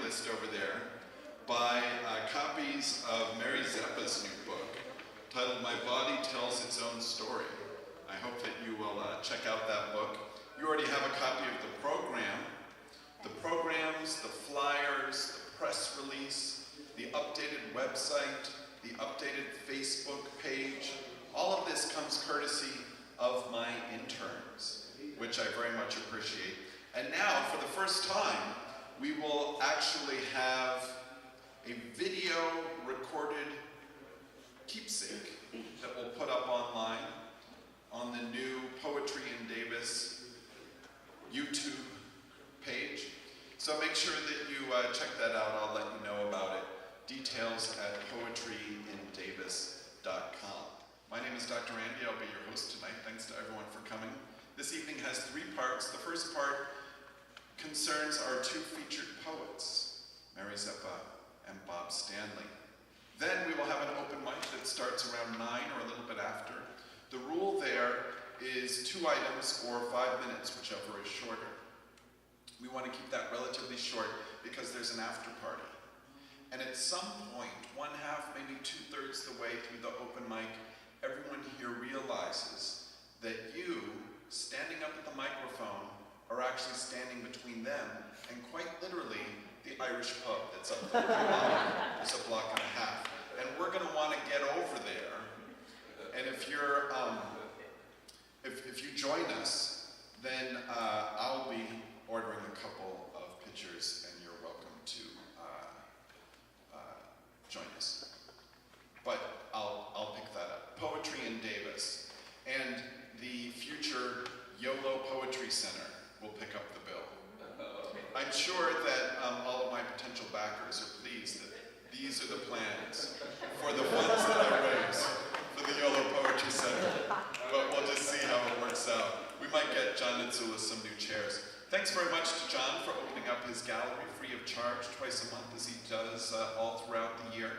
list over there buy copies of Mary Zeppa's new book titled My Body Tells Its Own Story. I hope that you will check out that book. You already have a copy of the program. The programs, the flyers, the press release, the updated website, the updated Facebook page, all of this comes courtesy of my interns, which I very much appreciate. And now, for the first time, we will actually have a video recorded keepsake that we'll put up online on the new Poetry in Davis YouTube page. So make sure that you check that out. I'll let you know about it. Details at poetryindavis.com. My name is Dr. Andy. I'll be your host tonight. Thanks to everyone for coming. This evening has 3 parts. The first part concerns our 2 featured poets, Mary Zeppa and Bob Stanley. Then we will have an open mic that starts around 9 or a little bit after. The rule there is 2 items or 5 minutes, whichever is shorter. We want to keep that relatively short because there's an after party. And at some point, 1/2, maybe 2/3 the way through the open mic, everyone here realizes that you, standing up at the microphone, are actually standing between them and quite literally the Irish pub that's up the block. It's a block and a half. And we're going to want to get over there. And if you're, if you join us, then I'll be ordering a couple of pitchers, and you're welcome to join us. But I'll pick that up. Poetry in Davis and the future YOLO Poetry Center will pick up the bill. I'm sure that all of my potential backers are pleased that these are the plans for the funds that I raise for the YOLO Poetry Center. But we'll just see how it works out. We might get John Nitzoulis some new chairs. Thanks very much to John for opening up his gallery free of charge twice a month, as he does all throughout the year.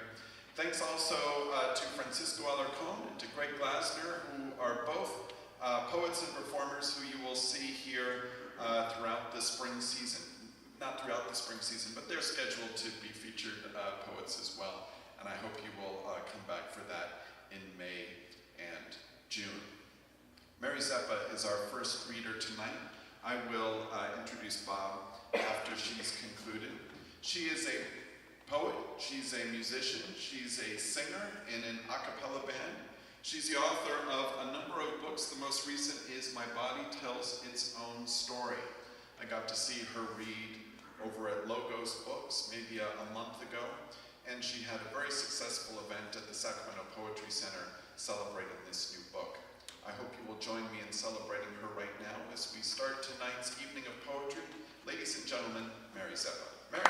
Thanks also to Francisco Alarcón and to Greg Glasner, who are both poets and performers who you will see here throughout the spring season. Not throughout the spring season, but they're scheduled to be featured poets as well. And I hope you will come back for that in May and June. Mary Zeppa is our first reader tonight. I will introduce Bob after she's concluded. She is a poet, she's a musician, she's a singer in an a cappella band. She's the author of a number of books. The most recent is My Body Tells Its Own Story. I got to see her read over at Logos Books maybe a month ago, and she had a very successful event at the Sacramento Poetry Center celebrating this new book. I hope you will join me in celebrating her right now as we start tonight's evening of poetry. Ladies and gentlemen, Mary Zeppa. Mary.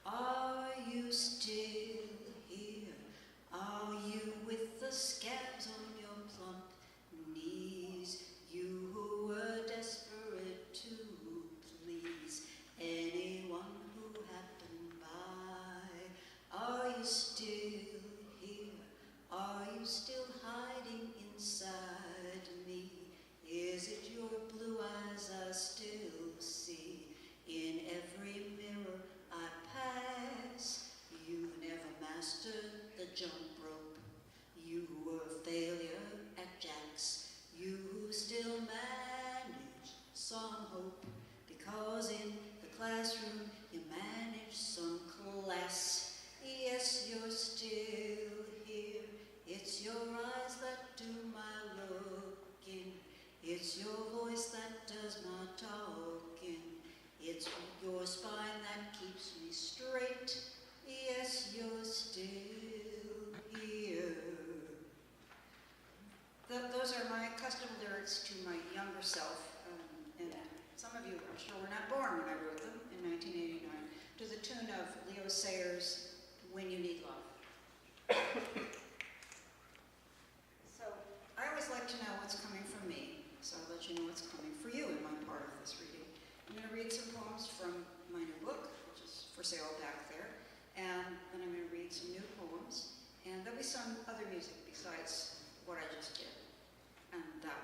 Are you still here? Are you with the scabs on your plump knees? You who were desperate to please anyone who happened by. Are you still here? Are you still hiding inside me? Is it your blue eyes I still see in every mirror I pass? You've never mastered the jump rope. You were a failure at jacks. You still manage some hope, because in the classroom you manage some class. Yes, you're still here. It's your eyes that do my looking. It's your voice that does my talking. It's your spine that keeps me straight. Yes, you're still here. Those are my custom lyrics to my younger self. And some of you, I'm sure, were not born when I wrote them in 1989, to the tune of Leo Sayers' When You Need Love. So I always like to know what's coming from me, so I'll let you know what's coming for you in my part of this reading. I'm going to read some poems from my new book, which is for sale back there, and then I'm going to read some new poems, and there'll be some other music besides what I just did, and that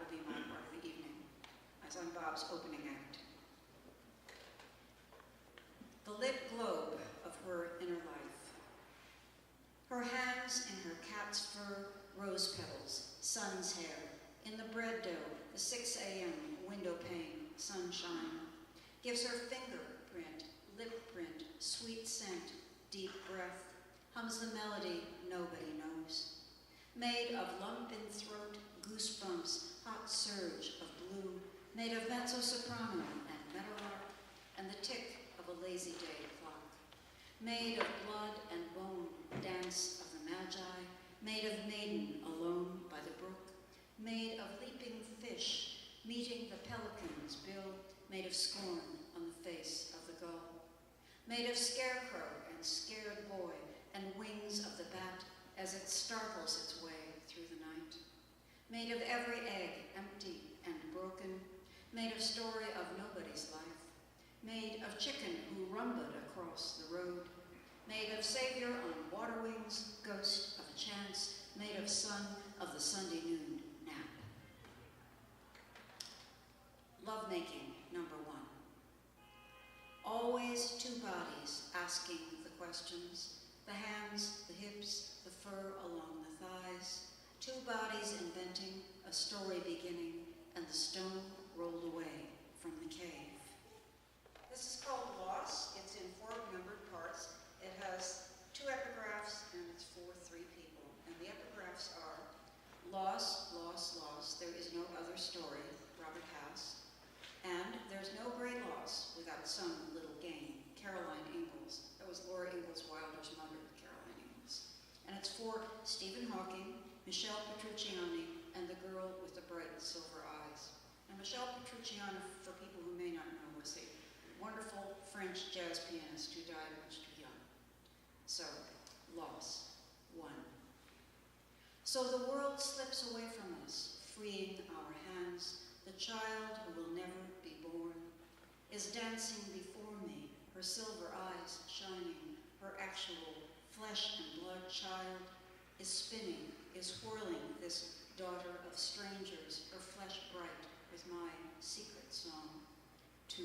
in the bread dough, the 6 a.m. window pane, sunshine. Gives her fingerprint, lip print, sweet scent, deep breath. Hums the melody nobody knows. Made of lump in throat, goosebumps, hot surge of blue. Made of mezzo-soprano and meadowlark and the tick of a lazy day clock. Made of blood and bone, dance of the magi. Made of maiden alone by the brook. Made of leaping fish, meeting the pelican's bill. Made of scorn on the face of the gull. Made of scarecrow and scared boy and wings of the bat as it startles its way through the night. Made of every egg, empty and broken. Made of story of nobody's life. Made of chicken who rumbled across the road. Made of savior on water wings, ghost of a chance. Made of sun of the Sunday noon nap. Lovemaking, number 1. Always 2 bodies asking the questions. The hands, the hips, the fur along the thighs. 2 bodies inventing, a story beginning, and the stone rolled away from the cave. This is called Loss. It's in 4 numbered parts. It has 2 epigraphs and it's for 3 people. And the epigraphs are loss, loss, loss. There is no other story, Robert House. And there's no great loss without some little gain, Caroline Ingalls. That was Laura Ingalls Wilder's mother, Caroline Ingalls. And it's for Stephen Hawking, Michelle Petrucciani, and the girl with the bright silver eyes. And Michelle Petrucciani, for people who may not know, was a wonderful French jazz pianist who died much too young. So, loss, 1. So the world slips away from us, freeing our hands. The child who will never be born is dancing before me, her silver eyes shining. Her actual flesh and blood child is spinning, is whirling this daughter of strangers, her flesh bright with my secret song. 2.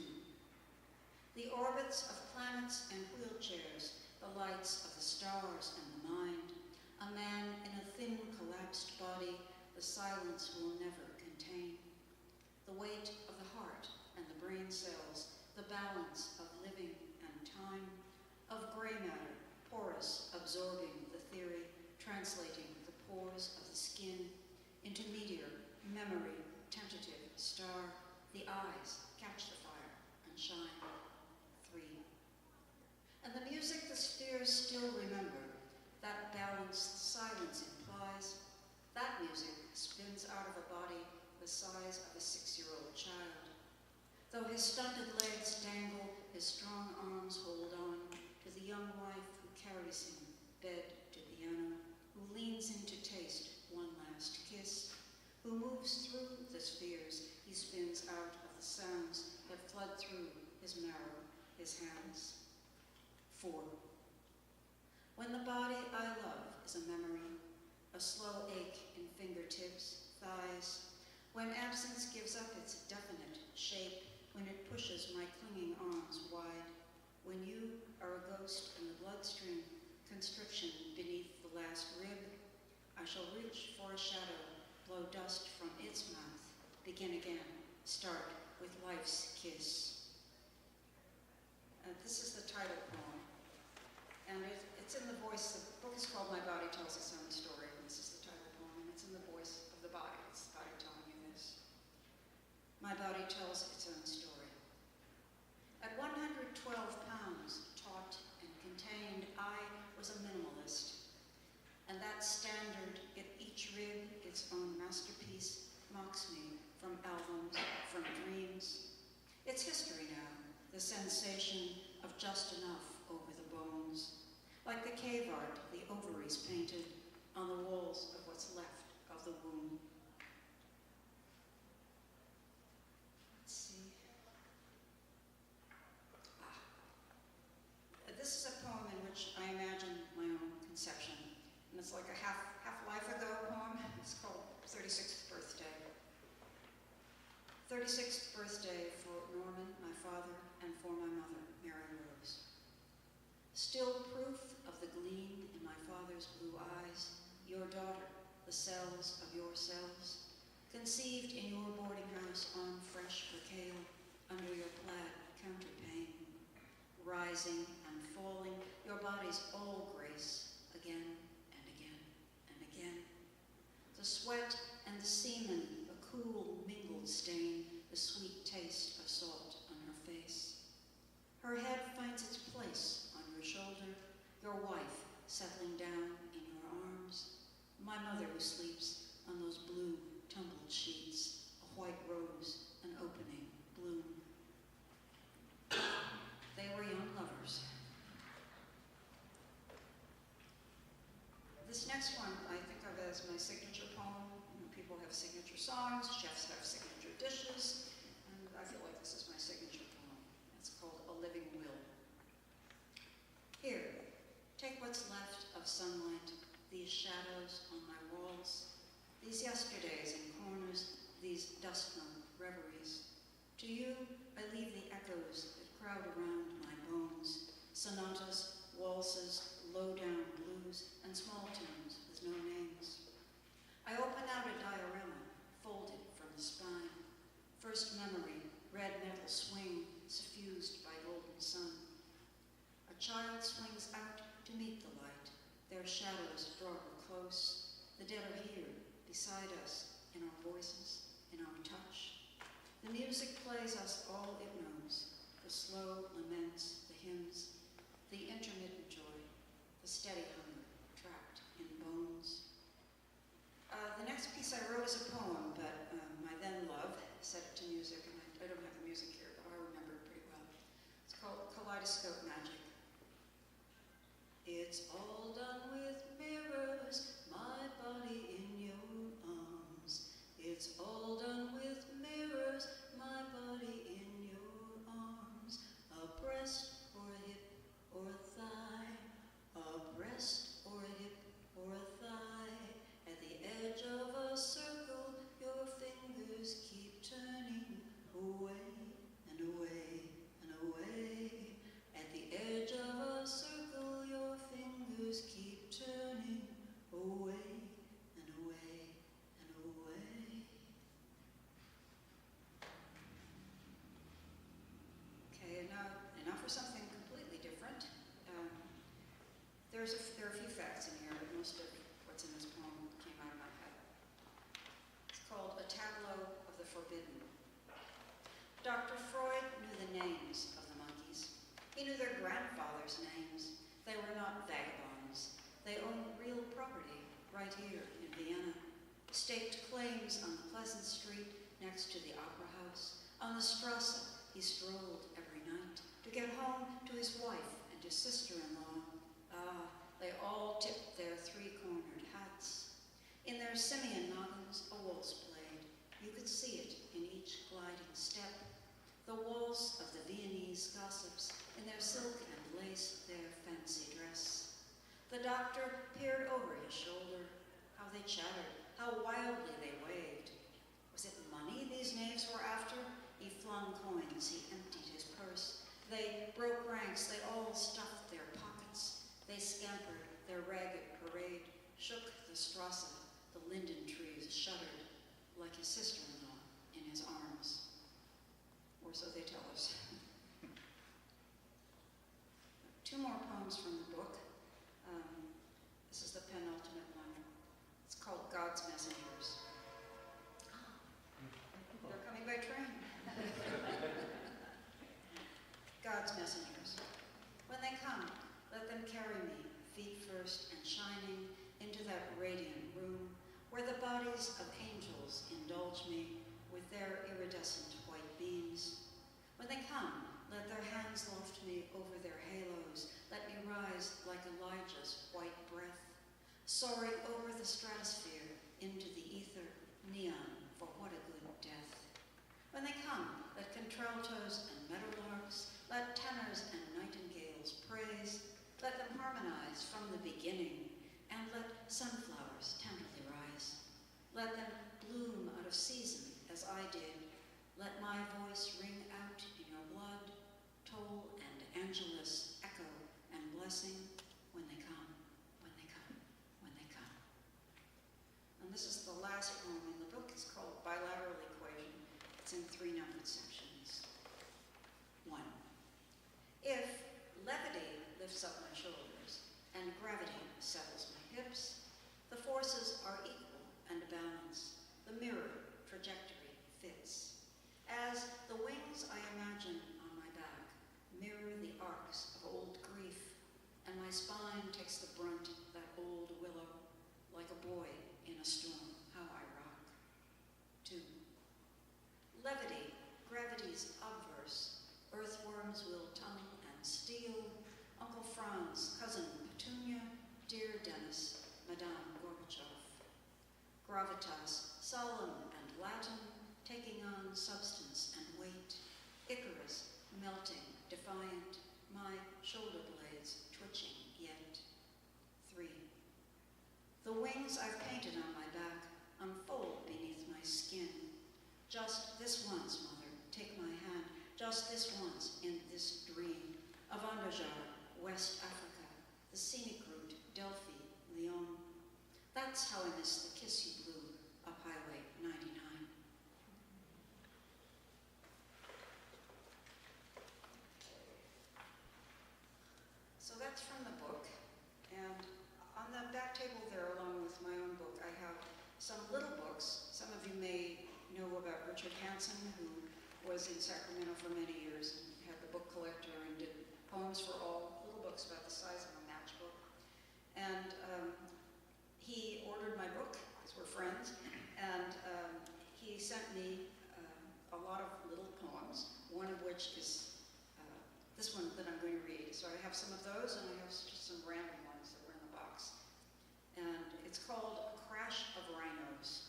The orbits of planets and wheelchairs, the lights of the stars and the mind. A man in a thin collapsed body, the silence will never contain. The weight of the heart and the brain cells, the balance of living and time, of gray matter, porous, absorbing the theory, translating the pores of the skin into meteor, memory, tentative, star, the eyes, catch the fire and shine. 3. And the music the spheres still remember, that balanced silence implies, that music spins out of a body the size of a 6-year-old child. Though his stunted legs dangle, his strong arms hold on to the young wife who carries him, bed to piano, who leans in to taste one last kiss, who moves through the spheres he spins out of the sounds that flood through his marrow, his hands. 4. When the body I love is a memory, a slow ache in fingertips, thighs, when absence gives up its definite shape, when it pushes my clinging arms wide, when you are a ghost in the bloodstream, constriction beneath the last rib, I shall reach for a shadow, blow dust from its mouth, begin again, start with life's kiss. This is the title poem, and it's in the voice, the book is called My Body Tells Its Own Story, and this is the title poem, and it's in the voice of the body. It's the body telling you this. My body tells its own story. At 112 pounds, taut and contained, I was a minimalist. And that standard, each rib, its own masterpiece, mocks me from albums, from dreams. It's history now, the sensation of just enough over the bones. Like the cave art, the ovaries painted on the walls of what's left of the womb. This is a poem in which I imagine my own conception. And it's like a half life ago poem. It's called 36th Birthday. 36th birthday for Norman, my father, and for my mother, Mary Rose. Still proof of the gleam in my father's blue eyes, your daughter, the cells of your cells. conceived in your boarding house on fresh percale, under your plaid counterpane, rising and falling, your body's all grace, again and again and again. The sweat and the semen, a cool mingled stain, the sweet taste of salt on her face. Her head finds its place on your shoulder, your wife settling down in your arms, my mother who sleeps on those blue tumbled sheets, a white rose, an opening bloom. They were young lovers. This next one I think of as my signature poem. People have signature songs, chefs have signature dishes, and I feel like this is my signature poem. It's called A Living Will. Here, take what's left of sunlight, these shadows on my walls, these yesterdays in corners, these dust-mown reveries. To you, I leave the echoes that crowd around my bones, sonatas, waltzes, low-down blues, and small tunes with no names. I open out a diorama, folded from the spine. First memory, red metal swing, suffused by golden sun. A child swings out to meet the light. Their shadows draw her close. The dead are here, beside us, in our voices, in our touch. The music plays us all it knows, the slow laments, the hymns, the intermittent joy, the steady hunger, trapped in bones. The next piece I wrote is a poem, but my then love set it to music, and I don't have the music here, but I remember it pretty well. It's called Kaleidoscope Magic. It's all done with mirrors, my body in your arms. It's all done with mirrors, my body in your arms. A breast or a hip or a thigh, a breast or a hip or a thigh. At the edge of a circle, your fingers keep turning away and away and away. At the edge of a circle, your fingers keep turning away and away and away. Okay, and now for something completely different. There are a few facts in here, but most of what's in this poem came out of my head. It's called A Tableau of the Forbidden. Dr. Freud knew the names of the monkeys. He knew their grandfathers' names. They were not vagabonds. They owned real property right here in Vienna. Staked claims on the Pleasant Street next to the Opera House. On the Strasse, he strolled every night to get home to his wife and his sister-in-law. They all tipped their three-cornered hats. In their simian noggins, a waltz played. You could see it in each gliding step. The waltz of the Viennese gossips, in their silk and lace, their fancy dress. The doctor peered over his shoulder. How they chattered, how wildly they waved. Was it money these knaves were after? He flung coins, he emptied his purse. They broke ranks, they all stuffed their pockets. They scampered their ragged parade, shook the Strasse, the linden trees shuddered like his sister-in-law in his arms. Or so they tell us. Two more poems from the book. This is the penultimate one. It's called God's Messengers. They're coming by train. God's Messengers. When they come, let them carry me, feet first and shining, into that radiant room where the bodies of angels indulge me with their iridescent white beams. When they come, let their hands loft me over their halos, let me rise like Elijah's white breath, soaring over the stratosphere into the ether, neon, for what a good death. When they come, let contraltos and meadowlarks, let tenors and nightingales praise, let them harmonize from the beginning, and let sunflowers tenderly rise. Let them bloom out of season as I did. Let my voice ring out in your blood, toll and angelus echo and blessing when they come, when they come, when they come. And this is the last poem in the book. It's called It's in 3 numbered sections. 1. If levity lifts up my shoulders and gravity settles my hips, the forces are equal and balanced. The mirror trajectory fits. As the wings I imagine on my back mirror the arcs of old grief, and my spine takes the brunt of that old willow, like a boy in a storm, how I rock. 2. Levity, gravity's obverse. Earthworms will tunnel and steal. Uncle Franz, cousin Petunia, dear Dennis, Madame Gorbachev. Gravitas, solemn and Latin, taking on substance and weight. Icarus, melting, defiant, my shoulder blades twitching yet. 3. The wings I've painted on my back unfold beneath my skin. Just this once, mother, take my hand, just this once in this dream of Andajar, West Africa, the scenic route, Delphi, Lyon. That's how I miss the kiss you blew up Highway 99. So that's from the book, and on the back table there, along with my own book, I have some little books. Some of you may know about Richard Hansen, who was in Sacramento for many years and had the book collector and did poems for all, little books about the size of a matchbook. And he ordered my book, because we're friends, and he sent me a lot of little poems, one of which is this one that I'm going to read. So I have some of those, and I have just some random ones that were in the box. And it's called A Crash of Rhinos.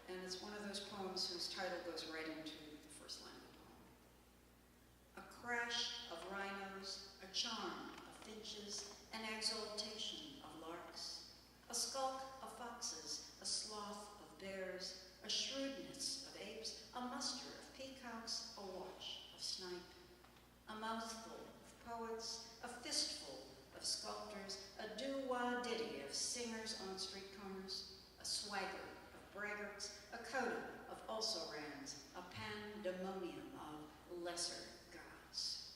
And it's one of those poems whose title goes right into the first line of the poem. A crash of rhinos, a charm of finches, an exaltation of larks, a skulk of foxes, a sloth of bears, a shrewdness of apes, a muster of peacocks, a watch of snipe, a mouthful of poets, a fistful of sculptors, a doo-wah-ditty of singers on street corners, a swagger of braggarts, a coda of also-rans, a pandemonium of lesser gods.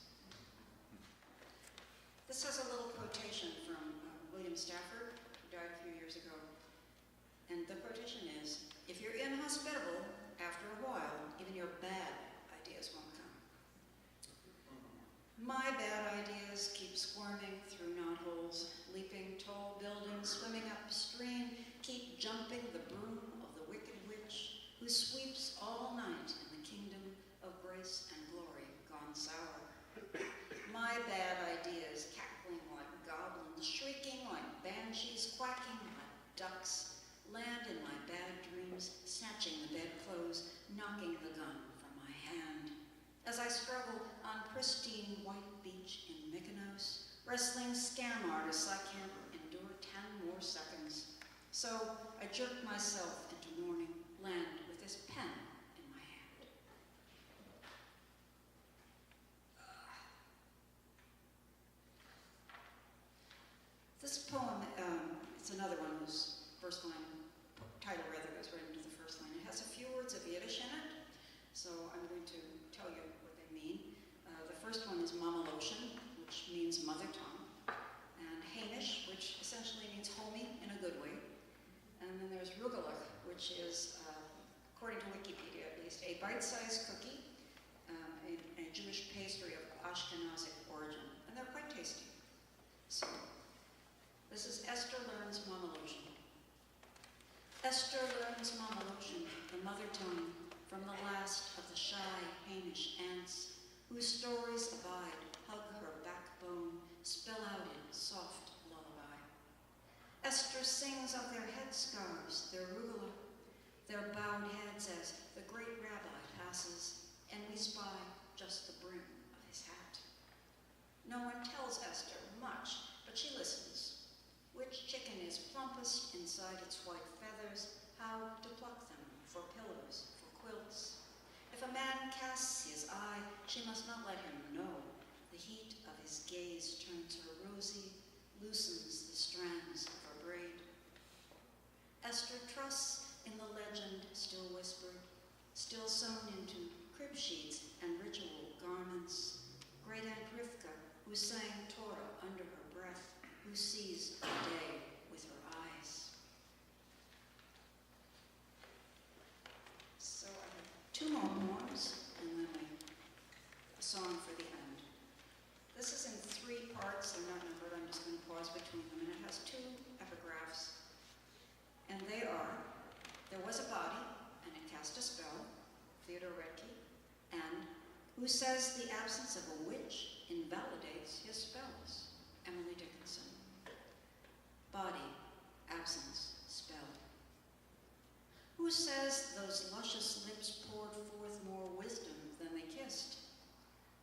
This has a little quotation from William Stafford, who died a few years ago. And the quotation is, if you're inhospitable, after a while, even your bad ideas won't come. My bad ideas keep squirming through knotholes, leaping tall buildings, swimming upstream, keep jumping the broom of the wicked witch who sweeps all night in the kingdom of grace and glory gone sour. My bad ideas cackling like goblins, shrieking like banshees, quacking like ducks, land in my bad dreams, snatching the bedclothes, knocking the gun from my hand. As I struggle on pristine white beach in Mykonos, wrestling scam artists I can't endure 10 more seconds. So I jerk myself into morning, land with this pen in my hand. This poem, it's another one whose first line, title rather, goes right into the first line. It has a few words of Yiddish in it, so I'm going to tell you what they mean. The first one is Mamaloshin, which means mother tongue, and Hainish, which essentially means homey in a good way. And then there's Rugelach, which is, according to Wikipedia at least, a bite-sized cookie, a Jewish pastry of Ashkenazic origin, and they're quite tasty. So, this is Esther Learns Mamaloshin. Esther learns Mamaloshin, the mother tongue, from the last of the shy, Hainish ants, whose stories abide, hug her backbone, spill out in soft lullaby. Esther sings of their headscarves, their rugula, their bowed heads as the great rabbi passes, and we spy just the brim of his hat. No one tells Esther much, but she listens. Which chicken is plumpest inside its white feathers, how to pluck them for pillows, for quilts. If a man casts his eye, she must not let him know. The heat of his gaze turns her rosy, loosens the strands of her braid. Esther trusts in the legend still whispered, still sewn into who sees the day with her eyes. So I have 2 more poems, and then a song for the end. This is in 3 parts. They're not numbered. I'm just going to pause between them. And it has 2 epigraphs. And they are, there was a body, and it cast a spell, Theodore Redke, and who says the absence of a witch invalidates his spells, Emily Dickinson. Body, absence, spell. Who says those luscious lips poured forth more wisdom than they kissed?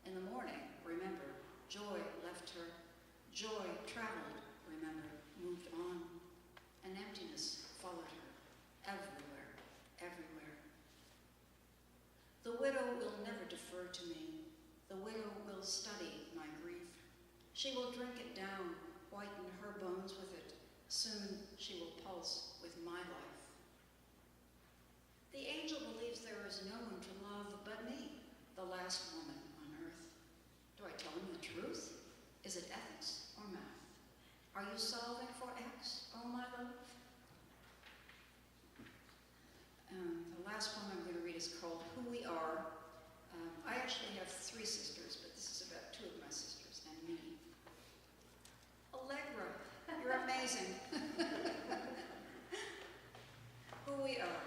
In the morning, remember, joy left her. Joy traveled, remember, moved on. An emptiness followed her, everywhere, everywhere. The widow will never defer to me. The widow will study my grief. She will drink it down, whiten her bones with it. Soon she will pulse with my life. The angel believes there is no one to love but me, the last woman on earth. Do I tell him the truth? Is it ethics or math? Are you solving for X, oh my love? The last poem I'm going to read is called Who We Are. I actually have 3 sisters, but this is about 2 of my sisters and me. Allegra, you're amazing. Who we are.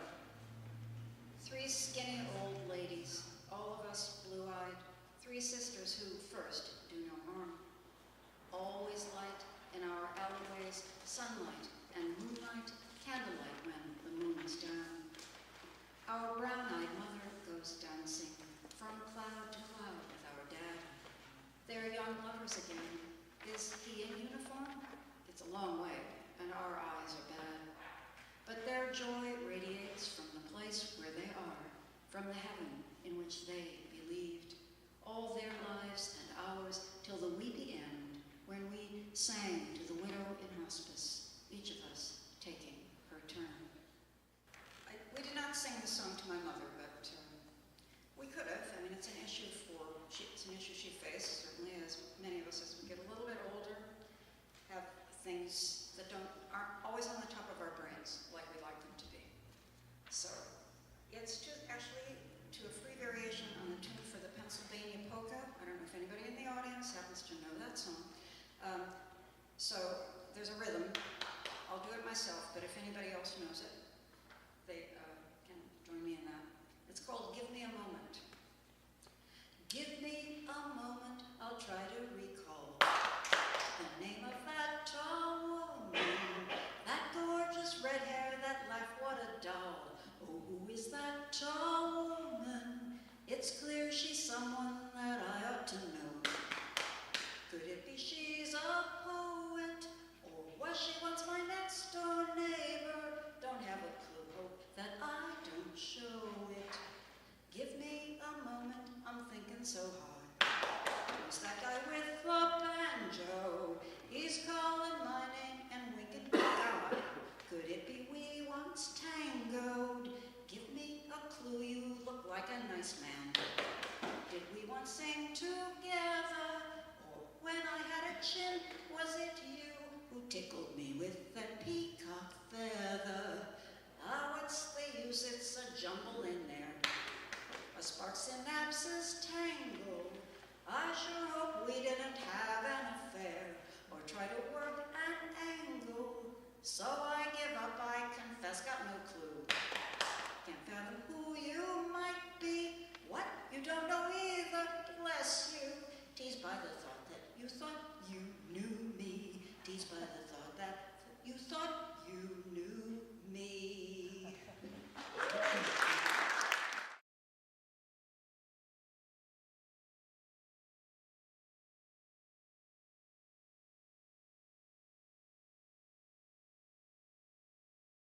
3 skinny old ladies, all of us blue-eyed. 3 sisters who, first, do no harm. Always light in our alleyways, sunlight and moonlight, candlelight when the moon is down. Our brown-eyed mother goes dancing from cloud to cloud with our dad. They're young lovers again. Is he in uniform? It's a long way, and our eyes are bad. But their joy radiates from the place where they are, from the heaven in which they believed. All their lives and ours till the weepy end, when we sang to the widow in hospice, each of us taking her turn. We did not sing this song to my mother, but we could have. I mean, it's an issue she faced, certainly, as many of us, as we get a little bit older, have things that aren't always on the top of our brains like we like them to be. So it's actually to a free variation on the tune for the Pennsylvania polka. I don't know if anybody in the audience happens to know that song. So there's a rhythm. I'll do it myself, but if anybody else knows it, they can join me in that. It's called Give Me a Moment. Give me a moment, I'll try to recall the name of that tall woman, that gorgeous red hair, that laugh, what a doll. Oh, who is that tall woman? It's clear she's someone that I ought to know. Could it be she's a poet? Or was she once my next door neighbor? Don't have a clue, hope that I don't show it. Give me a moment, I'm thinking so hard. Who's that guy with the banjo? He's calling my name and winking my eye. Could it be we once tangoed? Give me a clue, you look like a nice man. Did we once sing together? Or when I had a chin, was it you who tickled me with that peacock feather? Ah, what's the use, it's a jumble in there. A spark synapses tangled. I sure hope we didn't have an affair or try to work an angle. So I give up, I confess, got no clue. Can't fathom who you might be. What? You don't know either, bless you. Teased by the thought that you thought you knew me. Teased by the